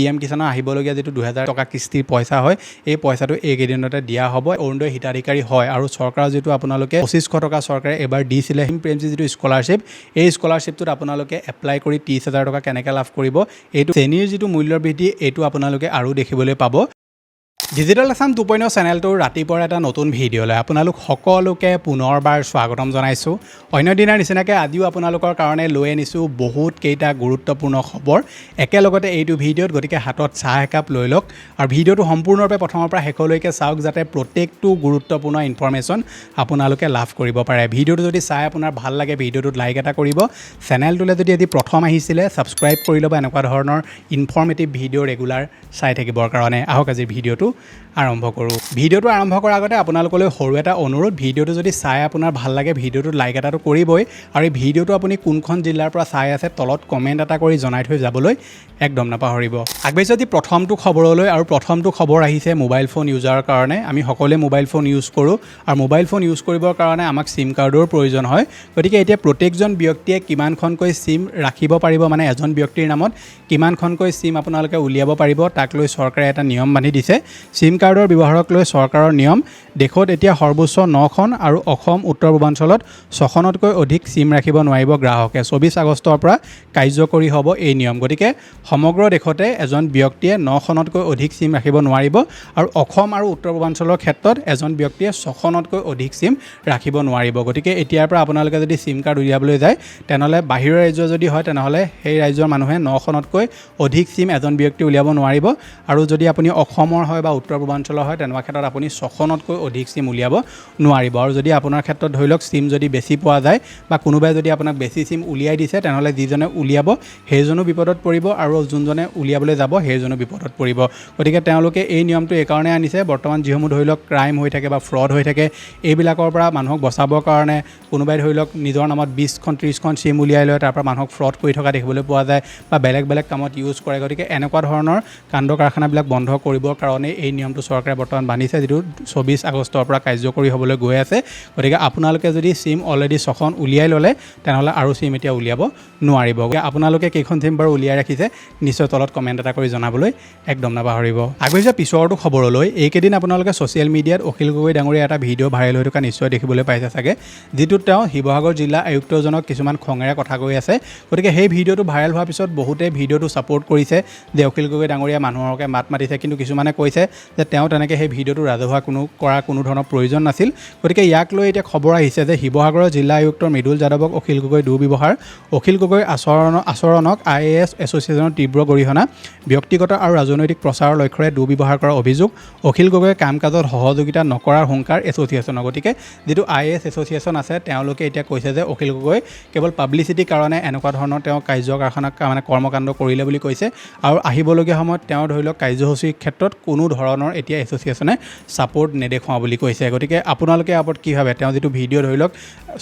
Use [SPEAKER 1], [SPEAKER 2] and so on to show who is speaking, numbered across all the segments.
[SPEAKER 1] PM কিষাণৰ আহিবলগীয়া যিটো 2000 টকা কিস্তিৰ পইচা হয় এই পইচাটো এইকেইদিনতে দিয়া হ'ব অৰুণোদয় হিতাধিকাৰী হয় আৰু চৰকাৰৰ যিটো আপোনালোকে 2500 টকা চৰকাৰে এবাৰ দিছিলে প্ৰেমজী যিটো স্কলাৰশ্বিপ এই স্কলাৰশ্বিপটোত আপোনালোকে এপ্লাই কৰি 30000 টকা কেনেকৈ লাভ কৰিব এইটো শ্ৰেণীৰ যিটো মূল্য বৃদ্ধি এইটো আপোনালোকে আৰু দেখিবলৈ পাব ডিজিটেল আসাম 2.0 চেনেলটোৰ ৰাতিপুৱাৰ এটা নতুন ভিডিঅ'লৈ আপোনালোক সকলোকে পুনৰবাৰ স্বাগতম জনাইছোঁ অন্য দিনৰ নিচিনাকৈ আজিও আপোনালোকৰ কাৰণে লৈ আনিছোঁ বহুত কেইটা গুৰুত্বপূৰ্ণ খবৰ একেলগতে এইটো ভিডিঅ'ত গতিকে হাতত চাহ একাপ লৈ লওক আৰু ভিডিঅ'টো সম্পূৰ্ণৰূপে প্ৰথমৰ পৰা শেষলৈকে চাওক যাতে প্ৰত্যেকটো গুৰুত্বপূৰ্ণ ইনফৰমেশ্যন আপোনালোকে লাভ কৰিব পাৰে ভিডিঅ'টো যদি চাই আপোনাৰ ভাল লাগে ভিডিঅ'টোত লাইক এটা কৰিব চেনেলটোলৈ যদি আজি প্ৰথম আহিছিলে ছাবস্ক্ৰাইব কৰি ল'ব এনেকুৱা ধৰণৰ ইনফৰমেটিভ ভিডিঅ' ৰেগুলাৰ চাই থাকিবৰ কাৰণে আহক আজিৰ ভিডিঅ'টো আৰম্ভ কৰোঁ ভিডিঅ'টো আৰম্ভ কৰাৰ আগতে আপোনালোকলৈ সৰু এটা অনুৰোধ ভিডিঅ'টো যদি চাই আপোনাৰ ভাল লাগে ভিডিঅ'টোত লাইক এটাটো কৰিবই আৰু এই ভিডিঅ'টো আপুনি কোনখন জিলাৰ পৰা চাই আছে তলত কমেণ্ট এটা কৰি জনাই থৈ যাবলৈ একদম নাপাহৰিব আগবাঢ়িছোঁ আজি প্ৰথমটো খবৰলৈ আৰু প্ৰথমটো খবৰ আহিছে মোবাইল ফোন ইউজাৰৰ কাৰণে আমি সকলোৱে মোবাইল ফোন ইউজ কৰোঁ আৰু মোবাইল ফোন ইউজ কৰিবৰ কাৰণে আমাক চিম কাৰ্ডৰ প্ৰয়োজন হয় গতিকে এতিয়া প্ৰত্যেকজন ব্যক্তিয়ে কিমানখনকৈ চিম ৰাখিব পাৰিব মানে এজন ব্যক্তিৰ নামত কিমানখনকৈ চিম আপোনালোকে উলিয়াব পাৰিব তাক লৈ চৰকাৰে এটা নিয়ম বান্ধি দিছে চিম কাৰ্ডৰ ব্যৱহাৰক লৈ চৰকাৰৰ নিয়ম দেশত এতিয়া সৰ্বোচ্চ 9খন আৰু অসম উত্তৰ পূৰ্বাঞ্চলত 6খনতকৈ অধিক চিম ৰাখিব নোৱাৰিব গ্ৰাহকে 24 আগষ্টৰ পৰা কাৰ্যকৰী হ'ব এই নিয়ম গতিকে সমগ্ৰ দেশতে এজন ব্যক্তিয়ে 9খনতকৈ অধিক চিম ৰাখিব নোৱাৰিব আৰু অসম আৰু উত্তৰ পূৰ্বাঞ্চলৰ ক্ষেত্ৰত এজন ব্যক্তিয়ে 6খনতকৈ অধিক চিম ৰাখিব নোৱাৰিব গতিকে এতিয়াৰ পৰা আপোনালোকে যদি চিম কাৰ্ড উলিয়াবলৈ যায় তেনেহ'লে বাহিৰৰ ৰাজ্য যদি হয় তেনেহ'লে সেই ৰাজ্যৰ মানুহে 9খনতকৈ অধিক চিম এজন ব্যক্তি উলিয়াব নোৱাৰিব আৰু যদি আপুনি অসমৰ হয় বা উত্তৰ পূৰ্বাঞ্চলৰ হয় তেনেকুৱা ক্ষেত্ৰত আপুনি 6খনতকৈ অধিক চিম উলিয়াব নোৱাৰিব আৰু যদি আপোনাৰ ক্ষেত্ৰত ধৰি লওক চিম যদি বেছি পোৱা যায় বা কোনোবাই যদি আপোনাক বেছি চিম উলিয়াই দিছে তেনেহ'লে যিজনে উলিয়াব সেইজনো বিপদত পৰিব আৰু যোনজনে উলিয়াবলৈ যাব সেইজনো বিপদত পৰিব গতিকে তেওঁলোকে এই নিয়মটো এইকাৰণে আনিছে বৰ্তমান যিসমূহ ধৰি লওক ক্ৰাইম হৈ থাকে বা ফ্ৰড হৈ থাকে এইবিলাকৰ পৰা মানুহক বচাবৰ কাৰণে কোনোবাই ধৰি লওক নিজৰ নামত 20খন 30খন চিম উলিয়াই লয় তাৰ পৰা মানুহক ফ্ৰড কৰি থকা দেখিবলৈ পোৱা যায় বা বেলেগ বেলেগ কামত ইউজ কৰে গতিকে এনেকুৱা ধৰণৰ কাণ্ড কাৰখানাবিলাক বন্ধ কৰিবৰ কাৰণে এই নিয়মটো চৰকাৰে বৰ্তমান বান্ধিছে যিটো 24 আগষ্টৰ পৰা কাৰ্যকৰী হ'বলৈ গৈ আছে গতিকে আপোনালোকে যদি চিম অলৰেডি 6খন উলিয়াই ল'লে তেনেহ'লে আৰু চিম এতিয়া উলিয়াব নোৱাৰিব আপোনালোকে কেইখন চিম বাৰু উলিয়াই ৰাখিছে নিশ্চয় তলত কমেণ্ট এটা কৰি জনাবলৈ একদম নাপাহৰিব আগবাঢ়িছে পিছৰটো খবৰলৈ এইকেইদিন আপোনালোকে ছ'চিয়েল মিডিয়াত অখিল গগৈ ডাঙৰীয়া এটা ভিডিঅ' ভাইৰেল হৈ থকা নিশ্চয় দেখিবলৈ পাইছে চাগে যিটোত তেওঁ শিৱসাগৰ জিলা আয়ুক্তজনক কিছুমান খঙেৰে কথা কৈ আছে গতিকে সেই ভিডিঅ'টো ভাইৰেল হোৱাৰ পিছত বহুতে ভিডিঅ'টো ছাপোৰ্ট কৰিছে যে অখিল গগৈ ডাঙৰীয়া মানুহকে মাত মাতিছে কিন্তু কিছুমানে কৈছে যে তেওঁ তেনেকৈ সেই ভিডিঅ'টো ৰাজহুৱা কোনো ধৰণৰ প্ৰয়োজন নাছিল গতিকে ইয়াক লৈ এতিয়া খবৰ আহিছে যে শিৱসাগৰৰ জিলা আয়ুক্ত মৃদুল যাদৱক অখিল গগৈ দুৰ্ব্যৱহাৰ অখিল গগৈ আচৰণক IAS এছ'চিয়েশ্যনৰ তীব্ৰ গৰিহণা ব্যক্তিগত আৰু ৰাজনৈতিক প্ৰচাৰৰ লক্ষ্যৰে দুৰ্ব্যৱহাৰ কৰাৰ অভিযোগ অখিল গগৈয়ে কাম কাজত সহযোগিতা নকৰাৰ হুংকাৰ এছ'চিয়েশ্যনৰ গতিকে যিটো IAS এছ'চিয়েশ্যন আছে তেওঁলোকে এতিয়া কৈছে যে অখিল গগৈ কেৱল পাব্লিচিটিৰ কাৰণে এনেকুৱা ধৰণৰ তেওঁ কাৰ্যকাৰখানা মানে কৰ্মকাণ্ড কৰিলে বুলি কৈছে আৰু আহিবলগীয়া সময়ত তেওঁ ধৰি লওক কাৰ্যসূচীৰ ক্ষেত্ৰত কোনো ধৰণৰ এতিয়া এছ'চিয়েশ্যনে ছাপোৰ্ট নেদেখুওৱা বুলি কৈছে গতিকে আপোনালোকে আপত কি ভাবে তেওঁ যিটো ভিডিঅ' ধৰি লওক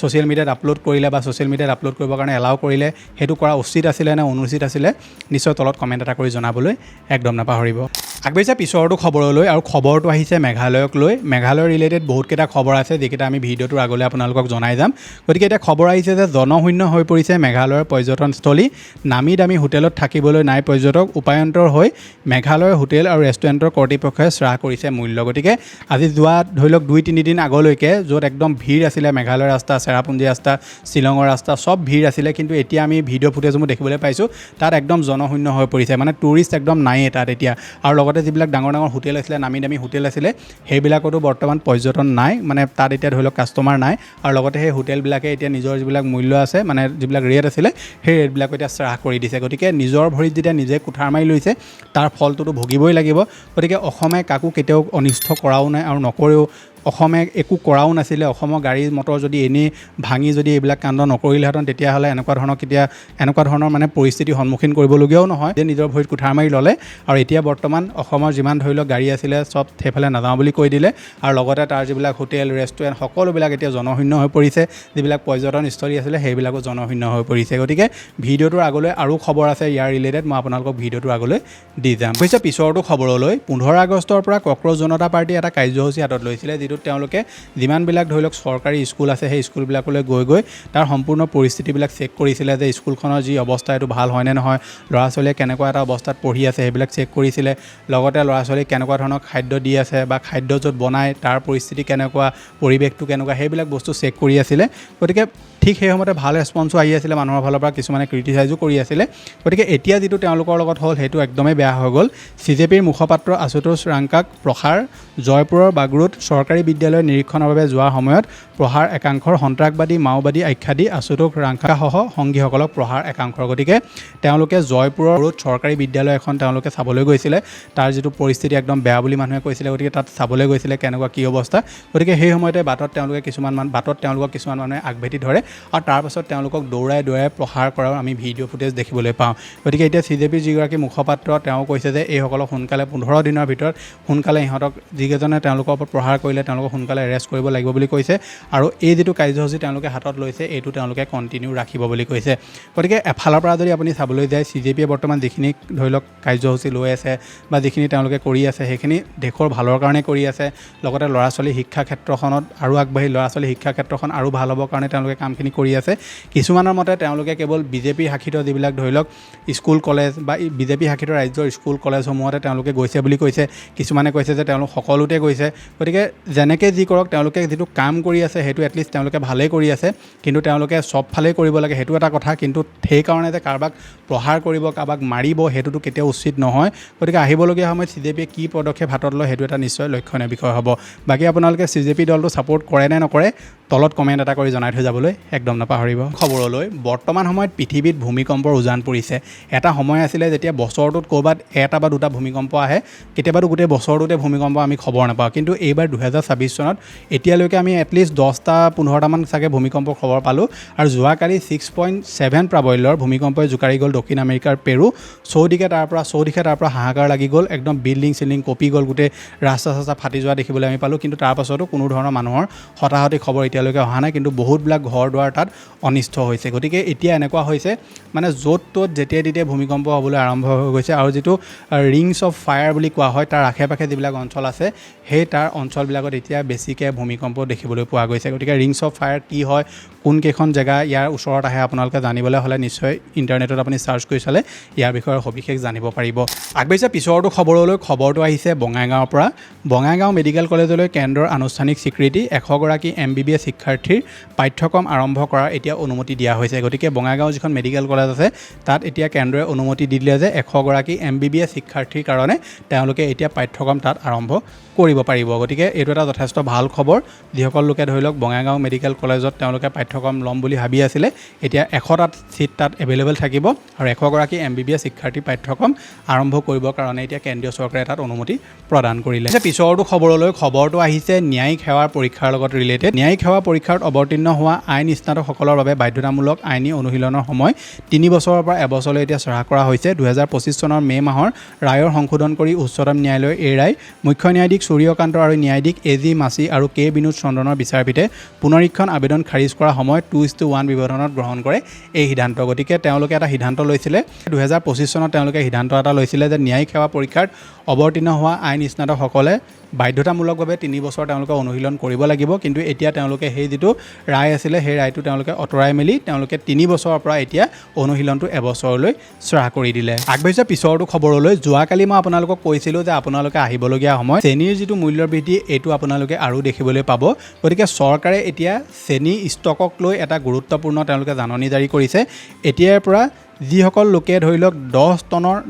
[SPEAKER 1] ছ'চিয়েল মিডিয়াত আপলোড কৰিলে বা ছ'চিয়েল মিডিয়াত আপলোড কৰিবৰ কাৰণে এলাউ কৰিলে সেইটো কৰা উচিত আছিলে নে অনুচিত আছিলে নিশ্চয় তলত কমেণ্ট এটা কৰি জনাবলৈ একদম নাপাহৰিব আগবাঢ়িছে পিছৰটো খবৰলৈ আৰু খবৰটো আহিছে মেঘালয়ক লৈ মেঘালয় ৰিলেটেড বহুতকেইটা খবৰ আছে যিকেইটা আমি ভিডিঅ'টোৰ আগলৈ আপোনালোকক জনাই যাম গতিকে এতিয়া খবৰ আহিছে যে জনশূন্য হৈ পৰিছে মেঘালয়ৰ পৰ্যটনস্থলী নামী দামী হোটেলত থাকিবলৈ নাই পৰ্যটক উপায়ন্তৰ হৈ মেঘালয়ৰ হোটেল আৰু ৰেষ্টুৰেণ্টৰ কৰ্তৃপক্ষই হ্ৰাস কৰিছে মূল্য গতিকে আজি যোৱা ধৰি লওক 2-3 দিন আগলৈকে য'ত একদম ভিৰ আছিলে মেঘালয়ৰ ৰাস্তা চেৰাপুঞ্জী ৰাস্তা শ্বিলঙৰ ৰাস্তা চব ভিৰ আছিলে কিন্তু এতিয়া আমি ভিডিঅ' ফুটেজসমূহ দেখিবলৈ পাইছোঁ তাত একদম জনশূন্য হৈ পৰিছে মানে টুৰিষ্ট একদম নায়েই তাত এতিয়া আৰু লগতে যিবিলাক ডাঙৰ ডাঙৰ হোটেল আছিলে নামী দামী হোটেল আছিলে সেইবিলাকতো বৰ্তমান পৰ্যটন নাই মানে তাত এতিয়া ধৰি লওক কাষ্টমাৰ নাই আৰু লগতে সেই হোটেলবিলাকে এতিয়া নিজৰ যিবিলাক মূল্য আছে মানে যিবিলাক ৰেট আছিলে সেই ৰেটবিলাকো এতিয়া হ্ৰাস কৰি দিছে গতিকে নিজৰ ভৰিত যেতিয়া নিজে কুঠাৰ মাৰি লৈছে তাৰ ফলটোতো ভুগিবই লাগিব গতিকে অসমে কাকো কেতিয়াও অনিষ্ট কৰাও নাই আৰু নকৰেও অসমে একো কৰাও নাছিলে অসমৰ গাড়ী মটৰ যদি এনেই ভাঙি যদি এইবিলাক কাণ্ড নকৰিলেহেঁতেন তেতিয়াহ'লে এনেকুৱা ধৰণৰ মানে পৰিস্থিতিৰ সন্মুখীন কৰিবলগীয়াও নহয় যে নিজৰ ভৰিত কুঠাৰ মাৰি ল'লে আৰু এতিয়া বৰ্তমান অসমৰ যিমান ধৰি লওক গাড়ী আছিলে চব সেইফালে নাযাওঁ বুলি কৈ দিলে আৰু লগতে তাৰ যিবিলাক হোটেল ৰেষ্টুৰেণ্ট সকলোবিলাক এতিয়া জনশূন্য হৈ পৰিছে যিবিলাক পৰ্যটনস্থলী আছিলে সেইবিলাকো জনশূন্য হৈ পৰিছে গতিকে ভিডিঅ'টোৰ আগলৈ আৰু খবৰ আছে ইয়াৰ ৰিলেটেড মই আপোনালোকক ভিডিঅ'টোৰ আগলৈ দি যাম পিছৰটো খবৰলৈ 15 আগষ্টৰ পৰা কক্ৰজ জনতা পাৰ্টি এটা কাৰ্যসূচী হাতত লৈছিলে যিটো যিটোত তেওঁলোকে যিমানবিলাক ধৰি লওক চৰকাৰী স্কুল আছে সেই স্কুলবিলাকলৈ গৈ তাৰ সম্পূৰ্ণ পৰিস্থিতিবিলাক চেক কৰিছিলে যে স্কুলখনৰ যি অৱস্থা এইটো ভাল হয়নে নহয়, ল'ৰা ছোৱালীয়ে কেনেকুৱা এটা অৱস্থাত পঢ়ি আছে সেইবিলাক চেক কৰিছিলে। লগতে ল'ৰা ছোৱালীক কেনেকুৱা ধৰণৰ খাদ্য দি আছে বা খাদ্য য'ত বনায় তাৰ পৰিস্থিতি কেনেকুৱা, পৰিৱেশটো কেনেকুৱা, সেইবিলাক বস্তু চেক কৰি আছিলে। গতিকে ঠিক সেই সময়তে ভাল ৰেছপন্সো আহি আছিলে মানুহৰ ফালৰ পৰা, কিছুমানে ক্ৰিটিচাইজো কৰি আছিলে। গতিকে এতিয়া যিটো তেওঁলোকৰ লগত হ'ল সেইটো একদমেই বেয়া হৈ গ'ল। CJPৰ মুখপাত্ৰ আশুতোষ ৰাংকাক প্ৰহাৰ জয়পুৰৰ বাগৰুত চৰকাৰী বিদ্যালয় নিৰীক্ষণৰ বাবে যোৱাৰ সময়ত প্ৰহাৰ একাংশৰ সন্ত্ৰাসবাদী মাওবাদী আখ্যা দি আশুতোষ ৰাংকাসহ সংগীসকলক প্ৰহাৰ একাংশৰ। গতিকে তেওঁলোকে জয়পুৰৰ চৰকাৰী বিদ্যালয় এখন তেওঁলোকে চাবলৈ গৈছিলে, তাৰ যিটো পৰিস্থিতি একদম বেয়া বুলি মানুহে কৈছিলে। গতিকে তাত চাবলৈ গৈছিলে কেনেকুৱা কি অৱস্থা। গতিকে সেই সময়তে বাটত তেওঁলোকক কিছুমান মানুহে আগভেটি ধৰে আৰু তাৰপাছত তেওঁলোকক দৌৰাই প্ৰহাৰ কৰাৰ আমি ভিডিঅ' ফুটেজ দেখিবলৈ পাওঁ। গতিকে এতিয়া CJPৰ যিগৰাকী মুখপাত্ৰ তেওঁ কৈছে যে এইসকলক সোনকালে 15 দিনৰ ভিতৰত সোনকালে ইহঁতক যিকেইজনে তেওঁলোকৰ ওপৰত প্ৰহাৰ কৰিলে তেওঁলোকক সোনকালে এৰেষ্ট কৰিব লাগিব বুলি কৈছে। আৰু এই যিটো কাৰ্যসূচী তেওঁলোকে হাতত লৈছে এইটো তেওঁলোকে কণ্টিনিউ ৰাখিব বুলি কৈছে। গতিকে এফালৰ পৰা যদি আপুনি চাবলৈ যায় CJPয়ে বৰ্তমান যিখিনি ধৰি লওক কাৰ্যসূচী লৈ আছে বা যিখিনি তেওঁলোকে কৰি আছে সেইখিনি দেশৰ ভালৰ কাৰণে কৰি আছে। লগতে ল'ৰা ছোৱালী শিক্ষা ক্ষেত্ৰখনত আৰু আগবাঢ়ি ল'ৰা ছোৱালী শিক্ষা ক্ষেত্ৰখন আৰু ভাল হ'বৰ কাৰণে তেওঁলোকে কামখিনি কৰি আছে। কিছুমানৰ মতে তেওঁলোকে কেৱল BJP শাসিত যিবিলাক ধৰি লওক স্কুল কলেজ বা BJP শাসিত ৰাজ্যৰ স্কুল কলেজসমূহতে তেওঁলোকে গৈছে বুলি কৈছে। কিছুমানে কৈছে যে তেওঁলোক সকলোতে গৈছে। গতিকে যেনেকৈ যি কৰক তেওঁলোকে যিটো কাম কৰি আছে সেইটো এটলিষ্ট তেওঁলোকে ভালেই কৰি আছে, কিন্তু তেওঁলোকে চব ফালেই কৰিব লাগে সেইটো এটা কথা। কিন্তু সেইকাৰণে যে কাৰোবাক প্ৰহাৰ কৰিব, কাৰোবাক মাৰিব সেইটোতো কেতিয়াও উচিত নহয়। গতিকে আহিবলগীয়া সময়ত CJPয়ে কি পদক্ষেপ হাতত লয় সেইটো এটা নিশ্চয় লক্ষণীয় বিষয় হ'ব। বাকী আপোনালোকে CJP দলটো ছাপোৰ্ট কৰে নে নকৰে তলত কমেণ্ট এটা কৰি জনাই থৈ যাবলৈ একদম নাপাহৰিব। খবৰলৈ বৰ্তমান সময়ত পৃথিৱীত ভূমিকম্পৰ উজান পৰিছে। এটা সময় আছিলে যেতিয়া বছৰটোত ক'ৰবাত এটা বা দুটা ভূমিকম্প আহে, কেতিয়াবাতো গোটেই বছৰটোতে ভূমিকম্প আমি খবৰ নাপাওঁ। কিন্তু এইবাৰ 2026 চনত এতিয়ালৈকে আমি এটলিষ্ট 10-15টামান চাগে ভূমিকম্পৰ খবৰ পালোঁ। আৰু যোৱাকালি 6.7 প্ৰাবল্যৰ ভূমিকম্পই জোকাৰি গ'ল দক্ষিণ আমেৰিকাৰ পেৰু। চৌদিশে তাৰ পৰা হাহাকাৰ লাগি গ'ল, একদম বিল্ডিং কঁপি গ'ল, গোটেই ৰাস্তা ফাটি যোৱা দেখিবলৈ আমি পালোঁ। কিন্তু তাৰ পাছতো কোনো ধৰণৰ মানুহৰ হতাহতি খবৰ এতিয়ালৈকে অহা নাই, কিন্তু বহুতবিলাক ঘৰ দুৱাৰ তাত অনিষ্ট হৈছে। গতিকে এতিয়া এনেকুৱা হৈছে মানে য'ত ত'ত যেতিয়াই তেতিয়াই ভূমিকম্প হ'বলৈ আৰম্ভ হৈ গৈছে। আৰু যিটো ৰিংছ অফ ফায়াৰ বুলি কোৱা হয় তাৰ আশে পাশে যিবিলাক অঞ্চল আছে সেই তাৰ অঞ্চলবিলাকত এতিয়া বেছিকৈ ভূমিকম্প দেখিবলৈ পোৱা গৈছে। গতিকে ৰিংছ অফ ফায়াৰ কি হয়, কোনকেইখন জেগা ইয়াৰ ওচৰত আহে আপোনালোকে জানিবলৈ হ'লে নিশ্চয় ইণ্টাৰনেটত আপুনি চাৰ্চ কৰি চালে ইয়াৰ বিষয়ে সবিশেষ জানিব পাৰিব। আগবাঢ়িছে পিছৰটো খবৰলৈ। খবৰটো আহিছে বঙাইগাঁৱৰ পৰা। বঙাইগাঁও মেডিকেল কলেজলৈ কেন্দ্ৰৰ আনুষ্ঠানিক স্বীকৃতি। 100গৰাকী MBBS শিক্ষাৰ্থীৰ পাঠ্যক্ৰম আৰম্ভ কৰাৰ এতিয়া অনুমতি দিয়া হৈছে। গতিকে বঙাইগাঁও যিখন মেডিকেল কলেজ আছে তাত এতিয়া কেন্দ্ৰই অনুমতি দি দিলে যে 100গৰাকী MBBS শিক্ষাৰ্থীৰ কাৰণে তেওঁলোকে এতিয়া পাঠ্যক্ৰম তাত আৰম্ভ কৰিব পাৰিব। গতিকে এইটো এটা যথেষ্ট ভাল খবৰ। যিসকল লোকে ধৰি লওক বঙাইগাঁও মেডিকেল কলেজত তেওঁলোকে পাঠ্যক্ৰম ল'ম বুলি ভাবি আছিলে, এতিয়া 100টা ছিট তাত এভেইলেবল থাকিব আৰু 100গৰাকী MBBS শিক্ষাৰ্থী পাঠ্যক্ৰম আৰম্ভ কৰিবৰ কাৰণে এতিয়া কেন্দ্ৰীয় চৰকাৰে তাত অনুমতি প্ৰদান কৰিলে। পিছৰটো খবৰলৈ। খবৰটো আহিছে ন্যায়িক সেৱাৰ পৰীক্ষাৰ লগত ৰিলেটেড। ন্যায়িক সেৱা পৰীক্ষাত অৱতীৰ্ণ হোৱা আইন স্নাতকসকলৰ বাবে বাধ্যতামূলক আইনী অনুশীলনৰ সময় 3 বছৰৰ পৰা এবছৰলৈ এতিয়া চহা কৰা হৈছে। 2025 চনৰ মে' মাহৰ ৰায়ৰ সংশোধন কৰি উচ্চতম ন্যায়ালয়ৰ এই ৰায় মুখ্য ন্যায়াধীশ সূৰ্যকান্ত আৰু ন্যায়াধীশ AG মাছি আৰু K বিনোদ চন্দনৰ বিচাৰপীঠে পুনৰীক্ষণ আবেদন খাৰিজ কৰাৰ সময়ত 2:1 ব্যৱধানত গ্ৰহণ কৰে এই সিদ্ধান্ত। গতিকে তেওঁলোকে এটা সিদ্ধান্ত লৈছিলে 2025 চনত তেওঁলোকে সিদ্ধান্ত এটা লৈছিলে যে ন্যায়িক সেৱা পৰীক্ষাত অৱতীৰ্ণ হোৱা আইন স্নাতকসকলে বাধ্যতামূলকভাৱে 3 বছৰ তেওঁলোকে অনুশীলন কৰিব লাগিব। কিন্তু এতিয়া তেওঁলোকে সেই যিটো ৰায় আছিলে সেই ৰায়টো তেওঁলোকে আঁতৰাই মেলি তেওঁলোকে 3 বছৰৰ পৰা এতিয়া অনুশীলনটো এবছৰলৈ চহা কৰি দিলে। আগবাঢ়িছে পিছৰটো খবৰলৈ। যোৱাকালি মই আপোনালোকক কৈছিলোঁ যে আপোনালোকে আহিবলগীয়া সময়ত চেনীৰ যিটো মূল্য বৃদ্ধি এইটো আপোনালোকে আৰু দেখিবলৈ পাব। গতিকে চৰকাৰে এতিয়া চেনী ষ্টকক লৈ এটা গুৰুত্বপূৰ্ণ তেওঁলোকে জাননী জাৰি কৰিছে। এতিয়াৰ পৰা যিসকল লোকে ধৰি লওক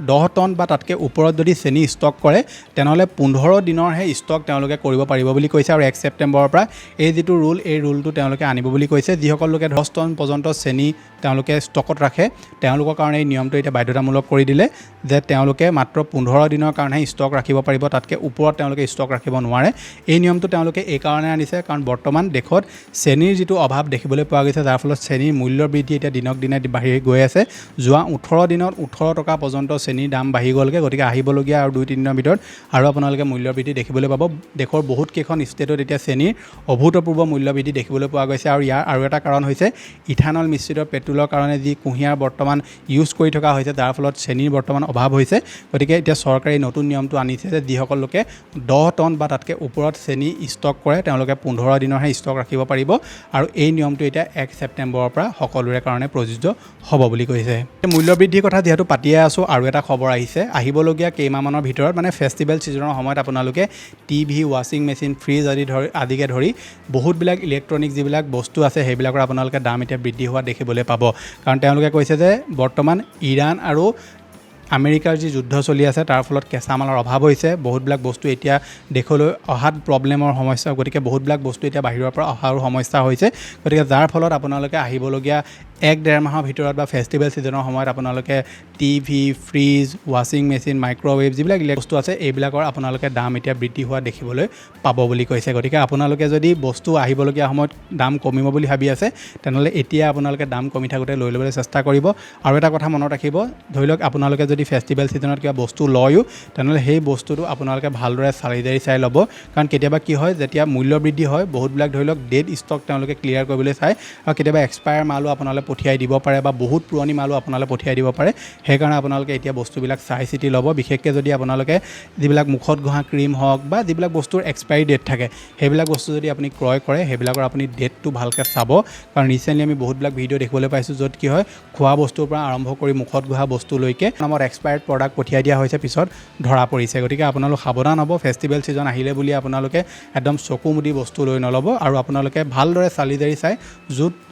[SPEAKER 1] 10 টন বা তাতকৈ ওপৰত যদি চেনী ষ্টক কৰে তেনেহ'লে 15 দিনৰহে ষ্টক তেওঁলোকে কৰিব পাৰিব বুলি কৈছে। আৰু 1 ছেপ্টেম্বৰৰ পৰা এই যিটো ৰুল এই ৰুলটো তেওঁলোকে আনিব বুলি কৈছে। যিসকল লোকে 10 টন পৰ্যন্ত চেনী তেওঁলোকে ষ্টকত ৰাখে তেওঁলোকৰ কাৰণে এই নিয়মটো এতিয়া বাধ্যতামূলক কৰি দিলে যে তেওঁলোকে মাত্ৰ 15 দিনৰ কাৰণেহে ষ্টক ৰাখিব পাৰিব, তাতকৈ ওপৰত তেওঁলোকে ষ্টক ৰাখিব নোৱাৰে। এই নিয়মটো তেওঁলোকে এইকাৰণে আনিছে কাৰণ বৰ্তমান দেশত চেনীৰ যিটো অভাৱ দেখিবলৈ পোৱা গৈছে, যাৰ ফলত চেনীৰ মূল্য বৃদ্ধি এতিয়া দিনক দিনে বাঢ়ি গৈ আছে, যোৱা 18 দিনত 18 টকা পৰ্যন্ত চেনিৰ দাম বাঢ়ি গ'লগৈ গতিকে আহিবলগীয়া আৰু 2-3 দিনৰ ভিতৰত আৰু আপোনালোকে মূল্য বৃদ্ধি দেখিবলৈ পাব দেশৰ বহুত কেইখন ষ্টেটত এতিয়া চেনিৰ অভূতপূৰ্ব মূল্য বৃদ্ধি দেখিবলৈ পোৱা গৈছে আৰু ইয়াৰ আৰু এটা কাৰণ হৈছে ইথানল মিশ্ৰিত পেট্ৰলৰ কাৰণে যি কুঁহিয়াৰ বৰ্তমান ইউজ কৰি থকা হৈছে তাৰ ফলত চেনিৰ বৰ্তমান অভাৱ হৈছে গতিকে এতিয়া চৰকাৰে নতুন নিয়মটো আনিছে যে যিসকল লোকে 10 টন বা তাতকৈ ওপৰত চেনি ষ্টক কৰে তেওঁলোকে 15 দিনৰহে ষ্টক ৰাখিব পাৰিব আৰু এই নিয়মটো এতিয়া 1 ছেপ্টেম্বৰৰ পৰা সকলোৰে কাৰণে প্ৰযোজ্য হ'ব বুলি কৈছে মূল্য বৃদ্ধিৰ কথা যিহেতু পাতিয়ে আছোঁ আৰু এটা খবৰ আহিছে আহিবলগীয়া কেইমাহমানৰ ভিতৰত মানে ফেষ্টিভেল ছিজনৰ সময়ত আপোনালোকে টিভি ৱাশ্বিং মেচিন ফ্ৰিজ আদিকে ধৰি বহুতবিলাক ইলেক্ট্ৰনিক যিবিলাক বস্তু আছে সেইবিলাকৰ আপোনালোকে দাম এতিয়া বৃদ্ধি হোৱা দেখিবলৈ পাব কাৰণ তেওঁলোকে কৈছে যে বৰ্তমান ইৰাণ আৰু আমেৰিকাৰ যি যুদ্ধ চলি আছে তাৰ ফলত কেঁচা মালৰ অভাৱ হৈছে বহুতবিলাক বস্তু এতিয়া দেশলৈ অহাত প্ৰব্লেমৰ সমস্যা গতিকে বহুতবিলাক বস্তু এতিয়া বাহিৰৰ পৰা অহাৰো সমস্যা হৈছে গতিকে যাৰ ফলত আপোনালোকে আহিবলগীয়া 1-1.5 মাহৰ ভিতৰত বা ফেষ্টিভেল ছিজনৰ সময়ত আপোনালোকে টিভি ফ্ৰিজ ৱাশ্বিং মেচিন মাইক্ৰ'ৱেভ যিবিলাক বস্তু আছে এইবিলাকৰ আপোনালোকে দাম এতিয়া বৃদ্ধি হোৱা দেখিবলৈ পাব বুলি কৈছে গতিকে আপোনালোকে যদি বস্তু আহিবলগীয়া সময়ত দাম কমিব বুলি ভাবি আছে তেনেহ'লে এতিয়া আপোনালোকে দাম কমি থাকোঁতে লৈ ল'বলৈ চেষ্টা কৰিব আৰু এটা কথা মনত ৰাখিব ধৰি লওক আপোনালোকে যদি ফেষ্টিভেল ছিজনত কিবা বস্তু লয়ও তেনেহ'লে সেই বস্তুটো আপোনালোকে ভালদৰে চাই ল'ব কাৰণ কেতিয়াবা কি হয় যেতিয়া মূল্য বৃদ্ধি হয় বহুতবিলাক ধৰি লওক ডেড ষ্টক তেওঁলোকে ক্লিয়াৰ কৰিবলৈ চায় আৰু কেতিয়াবা এক্সপায়াৰ মালো আপোনালোকে পঠিয়াই দিব পাৰে বা বহুত পুৰণি মালো আপোনালোকে পঠিয়াই দিব পাৰে সেইকাৰণে আপোনালোকে এতিয়া বস্তুবিলাক চাই চিতি ল'ব বিশেষকৈ যদি আপোনালোকে যিবিলাক মুখত ঘঁহা ক্ৰীম হওক বা যিবিলাক বস্তুৰ এক্সপায়াৰী ডেট থাকে সেইবিলাক বস্তু যদি আপুনি ক্ৰয় কৰে সেইবিলাকৰ আপুনি ডেটটো ভালকৈ চাব কাৰণ ৰিচেণ্টলি আমি বহুতবিলাক ভিডিঅ' দেখিবলৈ পাইছোঁ য'ত কি হয় খোৱা বস্তুৰ পৰা আৰম্ভ কৰি মুখত ঘঁহা বস্তুলৈকে নামত এক্সপায়াৰ্ড প্ৰডাক্ট পঠিয়াই দিয়া হৈছে পিছত ধৰা পৰিছে গতিকে আপোনালোক সাৱধান হ'ব ফেষ্টিভেল ছিজন আহিলে বুলি আপোনালোকে একদম চকু মুদি বস্তু লৈ নল'ব আৰু আপোনালোকে ভালদৰে চালি জাৰি চাই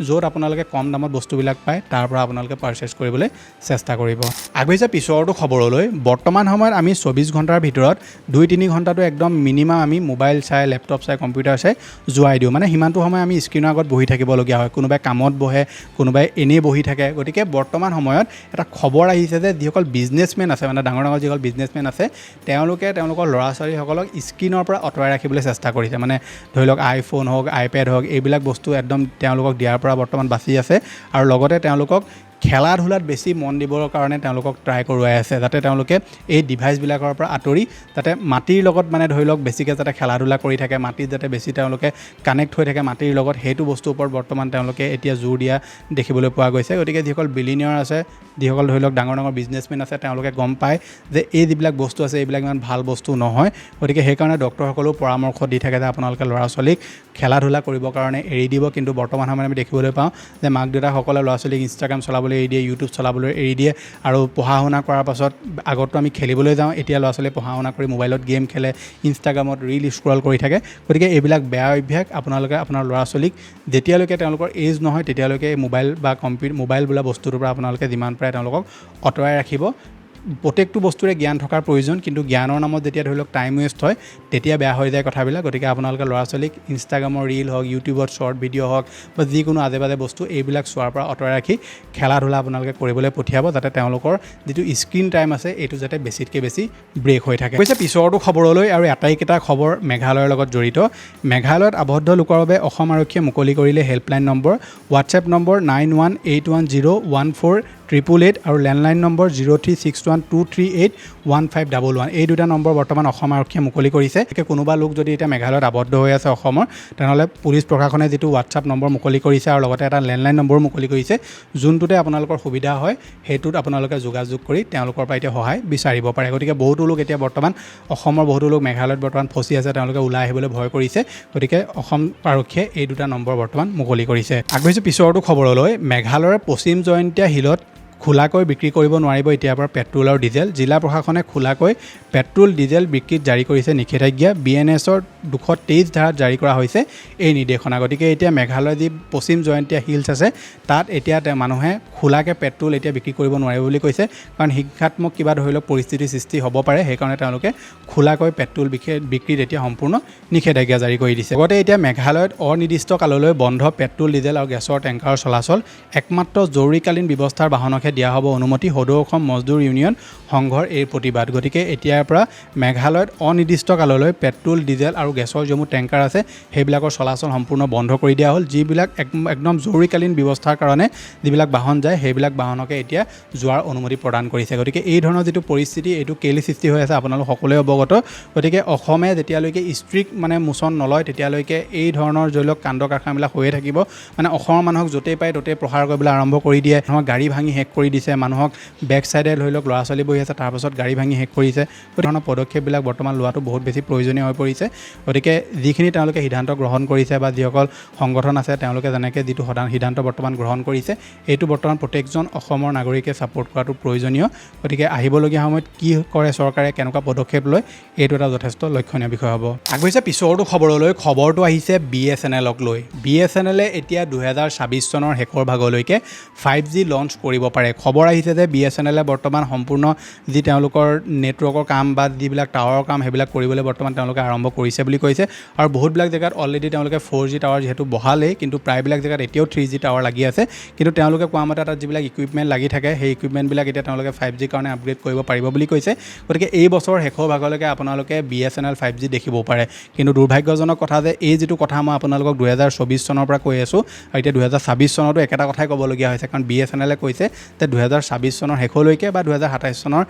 [SPEAKER 1] য'ত আপোনালোকে কম দামত বস্তুবিলাক পায় তাৰ পৰা আপোনালোকে পাৰচেছ কৰিবলৈ চেষ্টা কৰিব আগবাঢ়িছে পিছৰটো খবৰলৈ বৰ্তমান সময়ত আমি 24 ঘণ্টাৰ ভিতৰত 2-3 ঘণ্টাটো একদম মিনিমাম আমি মোবাইল চাই লেপটপ চাই কম্পিউটাৰ চাই যোৱাই দিওঁ মানে সিমানটো সময় আমি স্ক্ৰীণৰ আগত বহি থাকিবলগীয়া হয় কোনোবাই কামত বহে কোনোবাই এনেই বহি থাকে গতিকে বৰ্তমান সময়ত এটা খবৰ আহিছে যে যিসকল বিজনেছমেন আছে মানে ডাঙৰ যিসকল বিজনেছমেন আছে তেওঁলোকে তেওঁলোকৰ ল'ৰা ছোৱালীসকলক স্ক্ৰীণৰ পৰা আঁতৰাই ৰাখিবলৈ চেষ্টা কৰিছে মানে ধৰি লওক আইফোন হওক আইপেড হওক এইবিলাক বস্তু একদম তেওঁলোকক দিয়াৰ পৰা বৰ্তমান বাচি আছে আৰু লগতে তেওঁলোকক খেলা ধূলাত বেছি মন দিবৰ কাৰণে তেওঁলোকক ট্ৰাই কৰোৱাই আছে যাতে তেওঁলোকে এই ডিভাইচবিলাকৰ পৰা আঁতৰি যাতে মাটিৰ লগত মানে ধৰি লওক বেছিকৈ যাতে খেলা ধূলা কৰি থাকে মাটিত যাতে বেছি তেওঁলোকে কানেক্ট হৈ থাকে মাটিৰ লগত সেইটো বস্তুৰ ওপৰত বৰ্তমান তেওঁলোকে এতিয়া জোৰ দিয়া দেখিবলৈ পোৱা গৈছে গতিকে যিসকল বিলিনিয়ৰ আছে যিসকল ধৰি লওক ডাঙৰ বিজনেছমেন আছে তেওঁলোকে গম পায় যে এই যিবিলাক বস্তু আছে এইবিলাক ইমান ভাল বস্তু নহয় গতিকে সেইকাৰণে ডক্টৰসকলেও পৰামৰ্শ দি থাকে যে আপোনালোকে ল'ৰা ছোৱালীক খেলা ধূলা কৰিবৰ কাৰণে এৰি দিব কিন্তু বৰ্তমান সময়ত আমি দেখিবলৈ পাওঁ যে মাক দেউতাকসকলে ল'ৰা ছোৱালীক ইনষ্টাগ্ৰাম চলাবলৈ এৰি দিয়ে ইউটিউব চলাবলৈ এৰি দিয়ে আৰু পঢ়া শুনা কৰাৰ পাছত আগতো আমি খেলিবলৈ যাওঁ এতিয়া ল'ৰা ছোৱালীয়ে পঢ়া শুনা কৰি মোবাইলত গেম খেলে ইনষ্টাগ্ৰামত ৰীল স্ক্ৰল কৰি থাকে গতিকে এইবিলাক বেয়া অভ্যাস আপোনালোকে আপোনাৰ ল'ৰা ছোৱালীক যেতিয়ালৈকে তেওঁলোকৰ এজ নহয় তেতিয়ালৈকে মোবাইল বা মোবাইল বোলা বস্তুটোৰ পৰা আপোনালোকে যিমান পাৰে তেওঁলোকক আঁতৰাই ৰাখিব প্ৰত্যেকটো বস্তুৰে জ্ঞান থকাৰ প্ৰয়োজন কিন্তু জ্ঞানৰ নামত যেতিয়া ধৰি লওক টাইম ৱেষ্ট হয় তেতিয়া বেয়া হৈ যায় কথাবিলাক গতিকে আপোনালোকে ল'ৰা ছোৱালীক ইনষ্টাগ্ৰামৰ ৰীল হওক ইউটিউবত শ্বৰ্ট ভিডিঅ' হওক বা যিকোনো আজে বাজে বস্তু এইবিলাক চোৱাৰ পৰা আঁতৰাই ৰাখি খেলা ধূলা আপোনালোকে কৰিবলৈ পঠিয়াব যাতে তেওঁলোকৰ যিটো স্ক্ৰীণ টাইম আছে এইটো যাতে বেছিতকৈ বেছি ব্ৰেক হৈ থাকে কৈছে পিছৰটো খবৰলৈ আৰু আটাইকেইটা খবৰ মেঘালয়ৰ লগত জড়িত মেঘালয়ত আবদ্ধ লোকৰ বাবে অসম আৰক্ষীয়ে মুকলি কৰিলে হেল্পলাইন নম্বৰ হোৱাটছএপ নম্বৰ 9181014888 আৰু লেণ্ডলাইন নম্বৰ 036123811511 এই দুটা নম্বৰ বৰ্তমান অসম আৰক্ষীয়ে মুকলি কৰিছে কোনোবা লোক যদি এতিয়া মেঘালয়ত আবদ্ধ হৈ আছে অসমৰ তেনেহ'লে পুলিচ প্ৰশাসনে যিটো হোৱাটছআপ নম্বৰ মুকলি কৰিছে আৰু লগতে এটা লেণ্ডলাইন নম্বৰ মুকলি কৰিছে যোনটোতে আপোনালোকৰ সুবিধা হয় সেইটোত আপোনালোকে যোগাযোগ কৰি তেওঁলোকৰ পৰা এতিয়া সহায় বিচাৰিব পাৰে গতিকে বহুতো লোক এতিয়া বৰ্তমান অসমৰ বহুতো লোক মেঘালয়ত বৰ্তমান ফচি আছে তেওঁলোকে ওলাই আহিবলৈ ভয় কৰিছে গতিকে অসম আৰক্ষীয়ে এই দুটা নম্বৰ বৰ্তমান মুকলি কৰিছে আগবাঢ়িছোঁ পিছৰটো খবৰলৈ মেঘালয়ৰ পশ্চিম জয়ন্তীয়া হিলত খোলাকৈ বিক্ৰী কৰিব নোৱাৰিব এতিয়াৰ পৰা পেট্ৰল আৰু ডিজেল জিলা প্ৰশাসনে খোলাকৈ পেট্ৰল ডিজেল বিক্ৰীত জাৰি কৰিছে নিষেধাজ্ঞা BNSৰ 223 ধাৰাত জাৰি কৰা হৈছে এই নিৰ্দেশনা গতিকে এতিয়া মেঘালয়ৰ যি পশ্চিম জয়ন্তীয়া হিলছ আছে তাত এতিয়া মানুহে খোলাকৈ পেট্ৰল এতিয়া বিক্ৰী কৰিব নোৱাৰিব বুলি কৈছে কাৰণ হিংসাত্মক কিবা ধৰি লওক পৰিস্থিতিৰ সৃষ্টি হ'ব পাৰে সেইকাৰণে তেওঁলোকে খোলাকৈ পেট্ৰল বিক্ৰীত এতিয়া সম্পূৰ্ণ নিষেধাজ্ঞা জাৰি কৰি দিছে লগতে এতিয়া মেঘালয়ত অনিৰ্দিষ্ট কাললৈ বন্ধ পেট্ৰল ডিজেল আৰু গেছৰ টেংকাৰৰ চলাচল একমাত্ৰ জৰুৰীকালীন ব্যৱস্থাৰ বাহনকহে আপোনালোকে দিয়া হ'ব অনুমতি সদৌ অসম মজদুৰ ইউনিয়ন সংঘৰ এই প্ৰতিবাদ। গতিকে এতিয়াৰ পৰা মেঘালয়ত অনিৰ্দিষ্ট কাললৈ পেট্ৰল ডিজেল আৰু গেছৰ যিসমূহ টেংকাৰ আছে সেইবিলাকৰ চলাচল সম্পূৰ্ণ বন্ধ কৰি দিয়া হ'ল। যিবিলাক একদম জৰুৰীকালীন ব্যৱস্থাৰ কাৰণে যিবিলাক বাহন যায় সেইবিলাক বাহনকে এতিয়া যোৱাৰ অনুমতি প্ৰদান কৰিছে। গতিকে এই ধৰণৰ যিটো পৰিস্থিতি এইটো কেলৈ সৃষ্টি হৈ আছে আপোনালোক সকলোৱে অৱগত। গতিকে অসমে যেতিয়ালৈকে ষ্ট্ৰিক্ট মোচন নলয় তেতিয়ালৈকে এই ধৰণৰ ধৰি লওক কাণ্ড কাৰখানাবিলাক হৈয়ে থাকিব। অসমৰ মানুহক য'তেই পায় ত'তেই প্ৰহাৰ কৰিবলৈ আৰম্ভ কৰি দিয়ে। মানুহক গাড়ী ভাঙি শেষ কৰি দিছে, মানুহক বেক চাইডে ধৰি লওক ল'ৰা ছোৱালী বহি আছে তাৰপাছত গাড়ী ভাঙি শেষ কৰিছে। এই ধৰণৰ পদক্ষেপবিলাক বৰ্তমান লোৱাটো বহুত বেছি প্ৰয়োজনীয় হৈ পৰিছে। গতিকে যিখিনি তেওঁলোকে সিদ্ধান্ত গ্ৰহণ কৰিছে বা যিসকল সংগঠন আছে তেওঁলোকে যেনেকৈ যিটো সিদ্ধান্ত বৰ্তমান গ্ৰহণ কৰিছে এইটো বৰ্তমান প্ৰত্যেকজন অসমৰ নাগৰিকে ছাপোৰ্ট কৰাটো প্ৰয়োজনীয়। গতিকে আহিবলগীয়া সময়ত কি কৰে চৰকাৰে, কেনেকুৱা পদক্ষেপ লয় এইটো এটা যথেষ্ট লক্ষণীয় বিষয় হ'ব। আগবাঢ়িছে পিছৰটো খবৰলৈ। খবৰটো আহিছে BSNLক লৈ। BSNLে এতিয়া 2026 চনৰ শেষৰ ভাগলৈকে 5G লঞ্চ কৰিব পাৰে। খবৰ আহিছে যে BSNLে বৰ্তমান সম্পূৰ্ণ যি তেওঁলোকৰ নেটৱৰ্কৰ কাম বা যিবিলাক টাৱাৰৰ কাম সেইবিলাক কৰিবলৈ বৰ্তমান তেওঁলোকে আৰম্ভ কৰিছে বুলি কৈছে। আৰু বহুতবিলাক জেগাত অলৰেডি তেওঁলোকে 4G টাৱাৰ যিহেতু বহালেই, কিন্তু প্ৰায়বিলাক জেগাত এতিয়াও 3G টাৱাৰ লাগি আছে। কিন্তু তেওঁলোকে কোৱা মতে তাত যিবিলাক ইকুইপমেণ্ট লাগি থাকে সেই ইকুইপমেণ্টবিলাক এতিয়া তেওঁলোকে 5G কাৰণে আপগ্ৰেড কৰিব পাৰিব বুলি কৈছে। গতিকে এই বছৰ শেষৰ ভাগলৈকে আপোনালোকে BSNL 5G দেখিবও পাৰে। কিন্তু দুৰ্ভাগ্যজনক কথা যে এই যিটো কথা মই আপোনালোকক 2024 চনৰ পৰা কৈ আছোঁ আৰু এতিয়া 2026 চনতো একেটা কথাই ক'বলগীয়া হৈছে। কাৰণ BSNLে কৈছে যে 2026 চনৰ শেষলৈকে বা 2027 চনৰ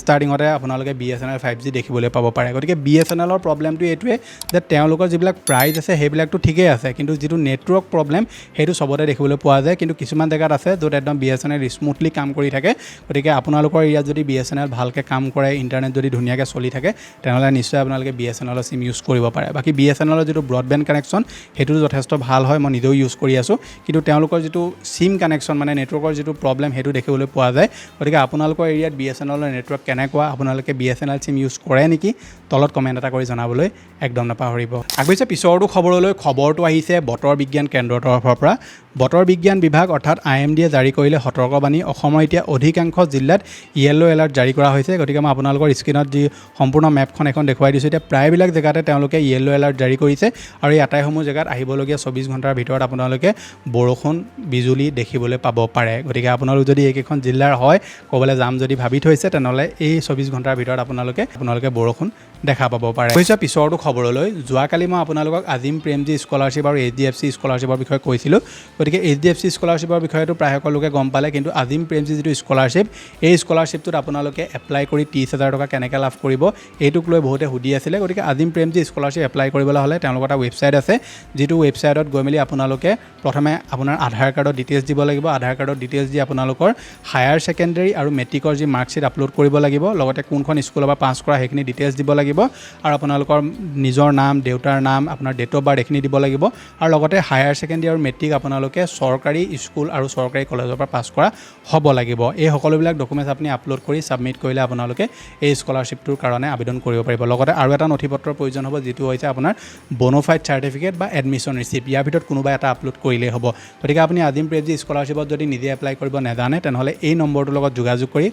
[SPEAKER 1] ষ্টাৰ্টিঙতে আপোনালোকে BSNL 5G দেখিবলৈ পাব পাৰে। গতিকে BSNLৰ প্ৰব্লেমটো এইটোৱে যে তেওঁলোকৰ যিবিলাক প্ৰাইচ আছে সেইবিলাকতো ঠিকেই আছে, কিন্তু যিটো নেটৱৰ্ক প্ৰব্লেম সেইটো চবতে দেখিবলৈ পোৱা যায়। কিন্তু কিছুমান জেগাত আছে য'ত একদম BSNL স্মুথলি কাম কৰি থাকে। গতিকে আপোনালোকৰ এৰিয়াত যদি BSNL ভালকৈ কাম কৰে, ইণ্টাৰনেট যদি ধুনীয়াকৈ চলি থাকে তেনেহ'লে নিশ্চয় আপোনালোকে BSNLৰ চিম ইউজ কৰিব পাৰে। বাকী BSNLৰ যিটো ব্ৰডবেণ্ড কানেকশ্যন সেইটো যথেষ্ট ভাল হয়, মই নিজেও ইউজ কৰি আছোঁ। কিন্তু তেওঁলোকৰ যিটো চিম কানেকশ্যন নেটৱৰ্কৰ যিটো প্ৰব্লেম সেইটো দেখিবলৈ পোৱা যায়। গতিকে আপোনালোকৰ এৰিয়াত BSNLৰ নেটৱৰ্ক কেনেকুৱা, আপোনালোকে BSNL চিম ইউজ কৰে নেকি, তলত কমেণ্ট এটা কৰি জনাবলৈ একদম নাপাহৰিব। আগবাঢ়িছে পিছৰটো খবৰলৈ। খবৰটো আহিছে বতৰ বিজ্ঞান কেন্দ্ৰৰ তৰফৰ পৰা। বতৰ বিজ্ঞান বিভাগ অৰ্থাৎ IMDয়ে জাৰি কৰিলে সতৰ্কবাণী। অসমৰ এতিয়া অধিকাংশ জিলাত য়েল্ল' এলাৰ্ট জাৰি কৰা হৈছে। গতিকে মই আপোনালোকৰ স্ক্ৰীণত যি সম্পূৰ্ণ মেপখন এখন দেখুৱাই দিছোঁ। এতিয়া প্ৰায়বিলাক জেগাতে তেওঁলোকে য়েল্ল' এলাৰ্ট জাৰি কৰিছে আৰু এই আটাইসমূহ জেগাত আহিবলগীয়া 24 ঘণ্টাৰ ভিতৰত আপোনালোকে বৰষুণ বিজুলী দেখিবলৈ পাব পাৰে। গতিকে আপোনালোক যদি এইকেইখন জিলাৰ হয় ক'বলৈ যাম যদি ভাবি থৈছে তেনেহ'লে এই 24 ঘণ্টাৰ ভিতৰত আপোনালোকে বৰষুণ দেখা পাব পাৰে। পিছৰটো খবৰলৈ। যোৱাকালি মই আপোনালোকক আজিম প্ৰেমজী স্কলাৰশ্বিপ আৰু HDFC স্কলাৰশ্বিপৰ বিষয়ে কৈছিলোঁ। গতিকে HDFC স্কলাৰশ্বিপৰ বিষয়েতো প্ৰায় সকলোকে গম পালে, কিন্তু আজিম প্ৰেমজী যিটো স্কলাৰশ্বিপ এই স্কলাৰশ্বিপটোত আপোনালোকে এপ্লাই কৰি 30,000 টকা কেনেকৈ লাভ কৰিব এইটোক লৈ বহুতে সুধি আছিলে। গতিকে আজিম প্ৰেমজী স্কলাৰশ্বিপ এপ্লাই কৰিবলৈ হ'লে তেওঁলোকৰ এটা ৱেবছাইট আছে, যিটো ৱেবছাইটত গৈ মেলি আপোনালোকে প্ৰথমে আপোনাৰ আধাৰ কাৰ্ডৰ ডিটেইলছ দিব লাগিব। আধাৰ কাৰ্ডৰ ডিটেইলছ দি আপোনালোকৰ হায়াৰ ছেকেণ্ডেৰী আৰু মেট্ৰিকৰ যি মাৰ্কশ্বিট আপলোড কৰিব লাগিব, লগতে কোনখন স্কুলৰ পৰা পাছ কৰা সেইখিনি ডিটেইলছ দিব লাগিব আৰু আপোনালোকৰ নিজৰ নাম, দেউতাৰ নাম, আপোনাৰ ডেট অফ বাৰ্থ এইখিনি দিব লাগিব। আৰু লগতে হায়াৰ ছেকেণ্ডেৰী আৰু মেট্ৰিক আপোনালোকে চৰকাৰী স্কুল আৰু চৰকাৰী কলেজৰ পৰা পাছ কৰা হ'ব লাগিব। এই সকলোবিলাক ডকুমেণ্টছ আপুনি আপলোড কৰি ছাবমিট কৰিলে আপোনালোকে এই স্কলাৰশ্বিপটোৰ কাৰণে আবেদন কৰিব পাৰিব। লগতে আৰু এটা নথিপত্ৰৰ প্ৰয়োজন হ'ব, যিটো হৈছে আপোনাৰ বন'ফাইড চাৰ্টিফিকেট বা এডমিশ্যন ৰিচিপ্ট। ইয়াৰ ভিতৰত কোনোবা এটা আপলোড কৰিলেই হ'ব। গতিকে আপুনি আজিম প্ৰেমজী স্কলাৰশ্বিপত যদি নিজে এপ্লাই কৰিব নাজানে তেনেহ'লে এই নম্বৰটোৰ লগত যোগাযোগ কৰি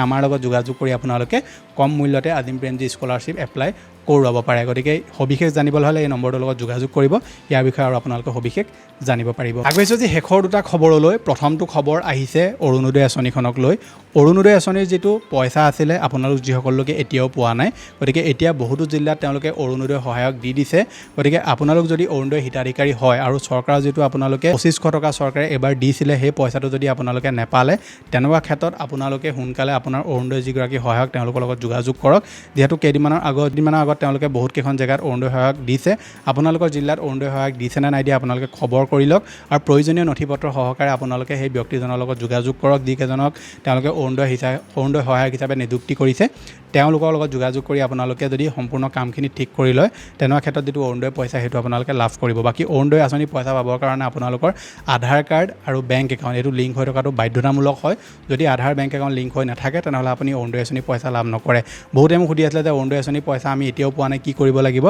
[SPEAKER 1] আমাৰ লগত যোগাযোগ কৰি আপোনালোকে কম মূল্যতে আজিম প্ৰেমজী স্কলাৰশ্বিপ এপ্লাই কৰোৱাব পাৰে। গতিকে সবিশেষ জানিবলৈ হ'লে এই নম্বৰটোৰ লগত যোগাযোগ কৰিব। ইয়াৰ বিষয়ে আৰু আপোনালোকে সবিশেষ জানিব পাৰিব। আগবাঢ়িছোঁ যি শেষৰ দুটা খবৰলৈ। প্ৰথমটো খবৰ আহিছে অৰুণোদয় আঁচনিখনক লৈ। অৰুণোদয় আঁচনিৰ যিটো পইচা আছিলে আপোনালোক যিসকল লোকে এতিয়াও পোৱা নাই, গতিকে এতিয়া বহুতো জিলাত তেওঁলোকে অৰুণোদয় সহায়ক দি দিছে। গতিকে আপোনালোক যদি অৰুণোদয় হিতাধিকাৰী হয় আৰু চৰকাৰৰ যিটো আপোনালোকে 2500 টকা চৰকাৰে এবাৰ দিছিলে সেই পইচাটো যদি আপোনালোকে নেপালে, তেনেকুৱা ক্ষেত্ৰত আপোনালোকে সোনকালে আপোনাৰ অৰুণোদয় যিগৰাকী সহায়ক তেওঁলোকৰ লগত যোগাযোগ কৰক। যিহেতু কেইদিনমানৰ আগত তেওঁলোকে বহুত কেইখন জেগাত অৰুণোদয় সহায়ক দিছে। আপোনালোকৰ জিলাত অৰুণোদয় সহায়ক দিছে নে নাই দিয়া আপোনালোকে খবৰ কৰি লওক আৰু প্ৰয়োজনীয় নথিপত্ৰ সহকাৰে আপোনালোকে সেই ব্যক্তিজনৰ লগত যোগাযোগ কৰক, যিকেইজনক তেওঁলোকে অৰুণোদয় সহায়ক হিচাপে নিযুক্তি কৰিছে। তেওঁলোকৰ লগত যোগাযোগ কৰি আপোনালোকে যদি সম্পূৰ্ণ কামখিনি ঠিক কৰি লয় তেনেকুৱা ক্ষেত্ৰত যিটো অৰুণোদয় পইচা সেইটো আপোনালোকে লাভ কৰিব। বাকী অৰুণোদয় আঁচনি পইচা পাবৰ কাৰণে আপোনালোকৰ আধাৰ কাৰ্ড আৰু বেংক একাউণ্ট এইটো লিংক হৈ থকাটো বাধ্যতামূলক হয়। যদি আধাৰ বেংক একাউণ্ট লিংক হৈ নাথাকে তেনেহ'লে আপুনি অৰুণোদয় আঁচনি পইচা লাভ নকৰে। বহুতে মোক সুধি আছিলে যে অৰুণোদয় আঁচনি পইচা আমি এতিয়াও পোৱা নাই, কি কৰিব লাগিব?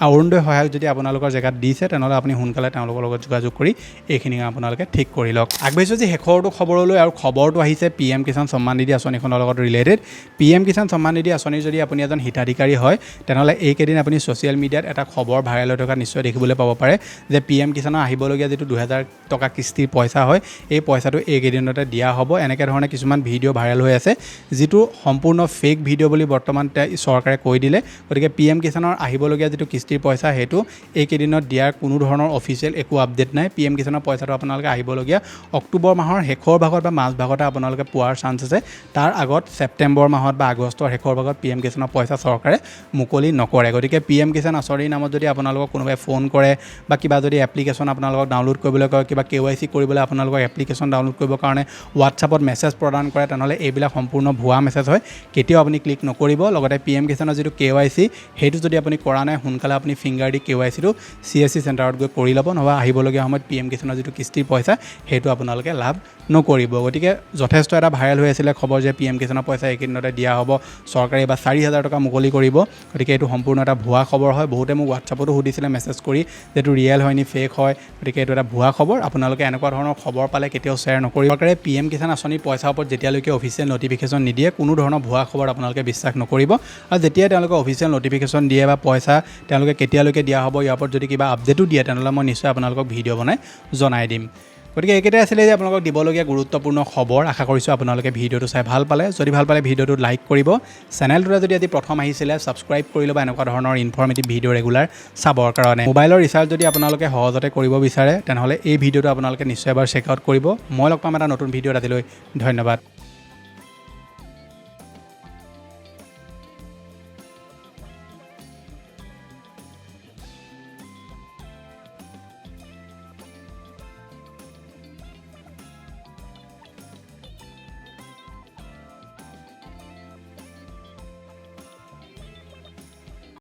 [SPEAKER 1] অৰুণোদয় সহায়ক যদি আপোনালোকৰ জেগাত দিছে তেনেহ'লে আপুনি সোনকালে তেওঁলোকৰ লগত যোগাযোগ কৰি এইখিনি আপোনালোকে ঠিক কৰি লওক। আগবাঢ়িছোঁ যে শেষৰটো খবৰলৈ, আৰু খবৰটো আহিছে PM কিষাণ সন্মান নিধি আঁচনিখনৰ লগত ৰিলেটেড। PM কিষাণ সন্মান নিধি আঁচনিৰ যদি আপুনি এজন হিতাধিকাৰী হয় তেনেহ'লে এইকেইদিন আপুনি ছ'চিয়েল মিডিয়াত এটা খবৰ ভাইৰেল হৈ থকা নিশ্চয় দেখিবলৈ পাব পাৰে যে PM কিষাণৰ আহিবলগীয়া যিটো 2000 টকা কিস্তিৰ পইচা হয় এই পইচাটো এইকেইদিনতে দিয়া হ'ব। এনেকৈ ধৰণে কিছুমান ভিডিঅ' ভাইৰেল হৈ আছে যিটো সম্পূৰ্ণ ফেক ভিডিঅ' বুলি বৰ্তমান চৰকাৰে কৈ দিলে। গতিকে PM কিষাণৰ আহিবলগীয়া যিটো কিস্তিৰ পইচা সেইটো এইকেইদিনত দিয়াৰ কোনো ধৰণৰ অফিচিয়েল একো আপডেট নাই। PM কিষাণৰ পইচাটো আপোনালোকে আহিবলগীয়া অক্টোবৰ মাহৰ শেষৰ ভাগত বা মাজ ভাগতে আপোনালোকে পোৱাৰ চান্স আছে। তাৰ আগত ছেপ্টেম্বৰ মাহত বা আগষ্টৰ শেষৰ ভাগত PM কিষাণৰ পইচা চৰকাৰে মুকলি নকৰে। গতিকে PM কিষাণ আঁচনিৰ নামত যদি আপোনালোকক কোনোবাই ফোন কৰে বা কিবা যদি এপ্লিকেশ্যন আপোনালোকক ডাউনলোড কৰিবলৈ কয়, কিবা KYC কৰিবলৈ আপোনালোকক এপ্লিকেশ্যন ডাউনলোড কৰিবৰ কাৰণে হোৱাটছআপত মেছেজ প্ৰদান কৰে, তেনেহ'লে এইবিলাক সম্পূৰ্ণ ভুৱা মেছেজ হয়। কেতিয়াও আপুনি ক্লিক নকৰিব। লগতে PM কিষাণৰ যিটো KYC সেইটো যদি আপুনি কৰা নাই সোনকালে আপুনি ফিংগাৰ দি KYCটো CSC চেণ্টাৰত গৈ কৰি ল'ব, নহ'বা আহিবলগীয়া সময়ত PM কিষাণৰ যিটো কিস্তিৰ পইচা সেইটো আপোনালোকে লাভ নকৰিব। গতিকে যথেষ্ট এটা ভাইৰেল হৈ আছিলে খবৰ যে PM কিষাণৰ পইচা এইকেইদিনতে দিয়া হ'ব, চৰকাৰে এইবাৰ 4000 টকা মুকলি কৰিব। গতিকে এইটো সম্পূৰ্ণ এটা ভুৱা খবৰ হয়। বহুতে মোক হোৱাটছআপতো সুধিছিলে মেছেজ কৰি যে এইটো ৰিয়েল হয় নি ফেক হয়। গতিকে এইটো এটা ভুৱা খবৰ। আপোনালোকে এনেকুৱা ধৰণৰ খবৰ পালে কেতিয়াও শ্বেয়াৰ নকৰিব। চৰকাৰে PM কিষাণ আঁচনিৰ পইচাৰ ওপৰত যেতিয়ালৈকে অফিচিয়েল নটিফিকেশ্যন নিদিয়ে কোনো ধৰণৰ ভুৱা খবৰ আপোনালোকে বিশ্বাস নকৰিব। আৰু যেতিয়া তেওঁলোকে অফিচিয়েল নটিফিকেশ্যন দিয়ে বা পইচা তেওঁলোকে কেতিয়ালৈকে দিয়া হ'ব ইয়াৰ ওপৰত যদি কিবা আপডেটো দিয়ে তেনেহ'লে মই নিশ্চয় আপোনালোকক ভিডিঅ' বনাই জনাই দিম। গতিকে এইকেইটাই আছিলে যে আপোনালোকক দিবলগীয়া গুৰুত্বপূৰ্ণ খবৰ। আশা কৰিছোঁ আপোনালোকে ভিডিঅ'টো চাই ভাল পালে। যদি ভাল পালে ভিডিঅ'টো লাইক কৰিব। চেনেলটোতে যদি আজি প্ৰথম আহিছিলে ছাবস্ক্ৰাইব কৰি ল'ব এনেকুৱা ধৰণৰ ইনফৰ্মেটিভ ভিডিঅ' ৰেগুলাৰ চাবৰ কাৰণে। মোবাইলৰ ৰিচাৰ্জ যদি আপোনালোকে সহজতে কৰিব বিচাৰে তেনেহ'লে এই ভিডিঅ'টো আপোনালোকে নিশ্চয় এবাৰ চেকআউট কৰিব। মই লগ পাম এটা নতুন ভিডিঅ'ত। আজিলৈ ধন্যবাদ।